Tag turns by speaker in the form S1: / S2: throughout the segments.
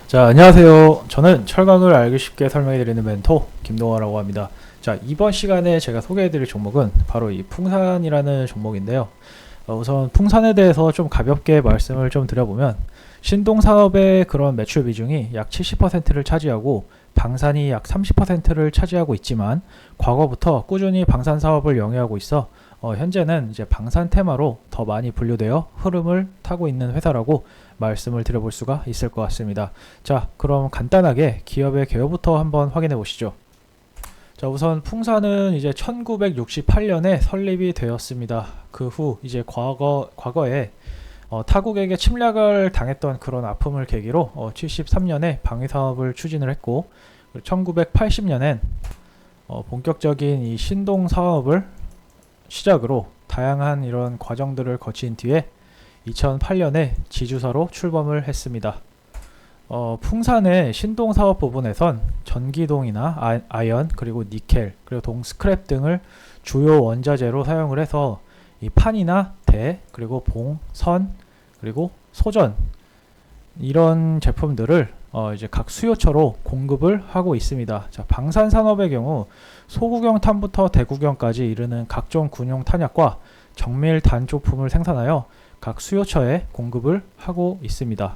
S1: 자, 안녕하세요. 저는 철강을 알기 쉽게 설명해드리는 멘토 김동화라고 합니다. 자, 이번 시간에 제가 소개해드릴 종목은 바로 이 풍산이라는 종목인데요. 우선 풍산에 대해서 좀 가볍게 말씀을 좀 드려보면, 신동사업의 그런 매출 비중이 약 70%를 차지하고 방산이 약 30%를 차지하고 있지만, 과거부터 꾸준히 방산 사업을 영위하고 있어 현재는 이제 방산 테마로 더 많이 분류되어 흐름을 타고 있는 회사라고 말씀을 드려볼 수가 있을 것 같습니다. 자, 그럼 간단하게 기업의 개요부터 한번 확인해 보시죠. 자, 우선 풍산은 이제 1968년에 설립이 되었습니다. 그 후 이제 과거에 타국에게 침략을 당했던 그런 아픔을 계기로 73년에 방위 사업을 추진을 했고, 1980년엔 본격적인 이 신동 사업을 시작으로 다양한 이런 과정들을 거친 뒤에 2008년에 지주사로 출범을 했습니다. 풍산의 신동 사업 부분에선 전기동이나 아연, 그리고 니켈, 그리고 동 스크랩 등을 주요 원자재로 사용을 해서 이 판이나 대, 그리고 봉, 선, 그리고 소전 이런 제품들을 이제 각 수요처로 공급을 하고 있습니다. 자, 방산 산업의 경우 소구경탄부터 대구경까지 이르는 각종 군용 탄약과 정밀 단조품을 생산하여 각 수요처에 공급을 하고 있습니다.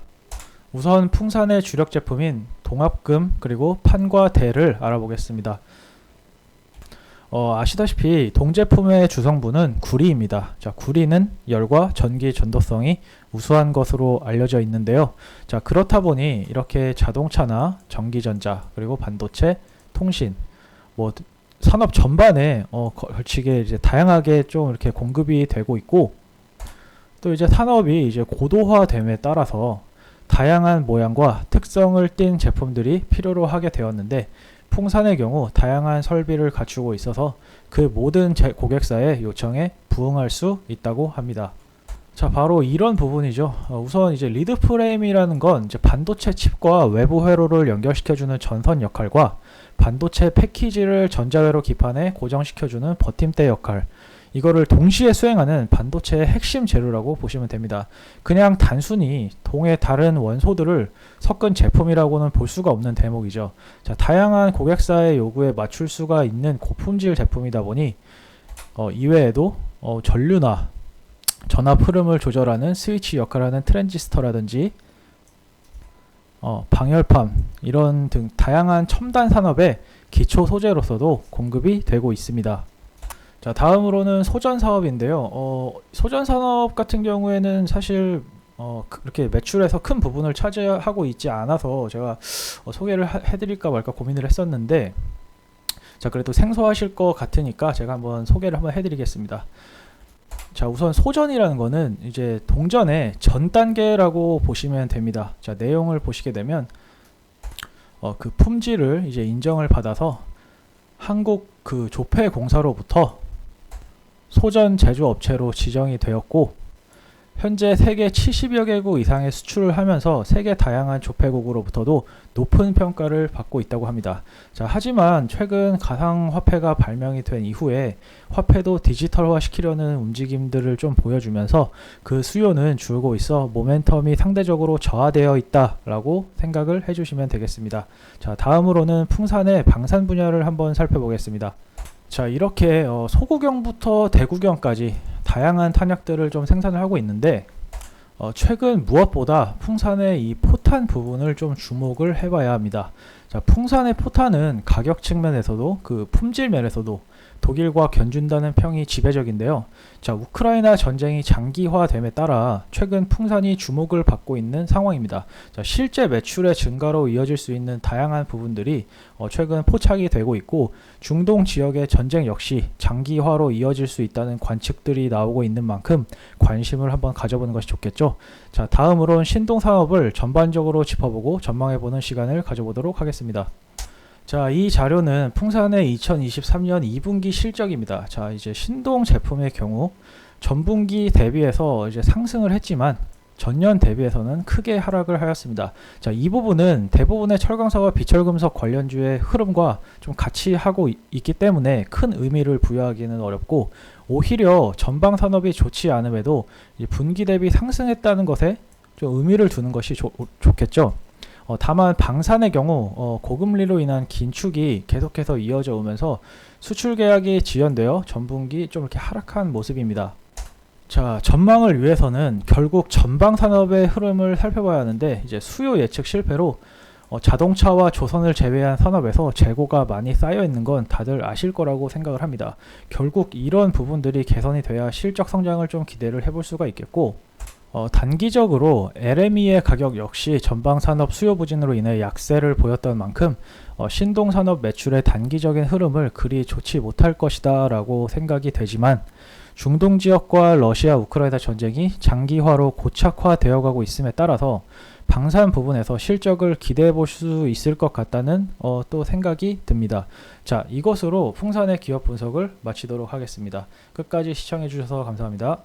S1: 우선 풍산의 주력 제품인 동합금 그리고 판과 대를 알아보겠습니다. 아시다시피 동제품의 주성분은 구리입니다. 자, 구리는 열과 전기 전도성이 우수한 것으로 알려져 있는데요. 자, 그렇다 보니 이렇게 자동차나 전기전자, 그리고 반도체, 통신, 산업 전반에 걸치게 이제 다양하게 좀 이렇게 공급이 되고 있고, 또 이제 산업이 이제 고도화됨에 따라서 다양한 모양과 특성을 띤 제품들이 필요로 하게 되었는데, 풍산의 경우 다양한 설비를 갖추고 있어서 그 모든 고객사의 요청에 부응할 수 있다고 합니다. 자, 바로 이런 부분이죠. 우선 이제 리드 프레임이라는 건 이제 반도체 칩과 외부 회로를 연결시켜주는 전선 역할과 반도체 패키지를 전자회로 기판에 고정시켜주는 버팀대 역할, 이거를 동시에 수행하는 반도체의 핵심 재료라고 보시면 됩니다. 그냥 단순히 동의 다른 원소들을 섞은 제품이라고는 볼 수가 없는 대목이죠. 자, 다양한 고객사의 요구에 맞출 수가 있는 고품질 제품이다 보니 이외에도 전류나 전압 흐름을 조절하는 스위치 역할을 하는 트랜지스터라든지 방열판 이런 등 다양한 첨단 산업의 기초 소재로서도 공급이 되고 있습니다. 자, 다음으로는 소전 사업인데요. 소전 산업 같은 경우에는 사실 그렇게 매출에서 큰 부분을 차지하고 있지 않아서 제가 소개를 해드릴까 말까 고민을 했었는데, 자, 그래도 생소하실 것 같으니까 제가 한번 소개를 한번 해드리겠습니다. 자, 우선 소전이라는 거는 이제 동전의 전 단계라고 보시면 됩니다. 자, 내용을 보시게 되면 그 품질을 이제 인정을 받아서 한국 그 조폐공사로부터 소전 제조업체로 지정이 되었고, 현재 세계 70여 개국 이상의 수출을 하면서 세계 다양한 조폐국으로부터도 높은 평가를 받고 있다고 합니다. 자, 하지만 최근 가상화폐가 발명이 된 이후에 화폐도 디지털화 시키려는 움직임들을 좀 보여주면서 그 수요는 줄고 있어 모멘텀이 상대적으로 저하되어 있다라고 생각을 해주시면 되겠습니다. 자, 다음으로는 풍산의 방산 분야를 한번 살펴보겠습니다. 자, 이렇게 소구경부터 대구경까지 다양한 탄약들을 좀 생산을 하고 있는데, 최근 무엇보다 풍산의 이 포탄 부분을 좀 주목을 해봐야 합니다. 자, 풍산의 포탄은 가격 측면에서도 그 품질 면에서도 독일과 견준다는 평이 지배적인데요. 자, 우크라이나 전쟁이 장기화됨에 따라 최근 풍산이 주목을 받고 있는 상황입니다. 자, 실제 매출의 증가로 이어질 수 있는 다양한 부분들이 최근 포착이 되고 있고, 중동 지역의 전쟁 역시 장기화로 이어질 수 있다는 관측들이 나오고 있는 만큼 관심을 한번 가져보는 것이 좋겠죠. 자, 다음으로는 신동 사업을 전반적으로 짚어보고 전망해보는 시간을 가져보도록 하겠습니다. 자, 이 자료는 풍산의 2023년 2분기 실적입니다. 자, 이제 신동 제품의 경우 전분기 대비해서 이제 상승을 했지만 전년 대비해서는 크게 하락을 하였습니다. 자, 이 부분은 대부분의 철강사와 비철금속 관련주의 흐름과 좀 같이 하고 있기 때문에 큰 의미를 부여하기는 어렵고, 오히려 전방 산업이 좋지 않음에도 분기 대비 상승했다는 것에 좀 의미를 두는 것이 좋겠죠. 다만 방산의 경우 고금리로 인한 긴축이 계속해서 이어져 오면서 수출 계약이 지연되어 전분기 좀 이렇게 하락한 모습입니다. 자, 전망을 위해서는 결국 전방 산업의 흐름을 살펴봐야 하는데, 이제 수요 예측 실패로 자동차와 조선을 제외한 산업에서 재고가 많이 쌓여 있는 건 다들 아실 거라고 생각을 합니다. 결국 이런 부분들이 개선이 돼야 실적 성장을 좀 기대를 해볼 수가 있겠고, 단기적으로 LME의 가격 역시 전방 산업 수요 부진으로 인해 약세를 보였던 만큼 신동 산업 매출의 단기적인 흐름을 그리 좋지 못할 것이다 라고 생각이 되지만, 중동 지역과 러시아 우크라이나 전쟁이 장기화로 고착화되어 가고 있음에 따라서 방산 부분에서 실적을 기대해 볼 수 있을 것 같다는 또 생각이 듭니다. 자, 이것으로 풍산의 기업 분석을 마치도록 하겠습니다. 끝까지 시청해 주셔서 감사합니다.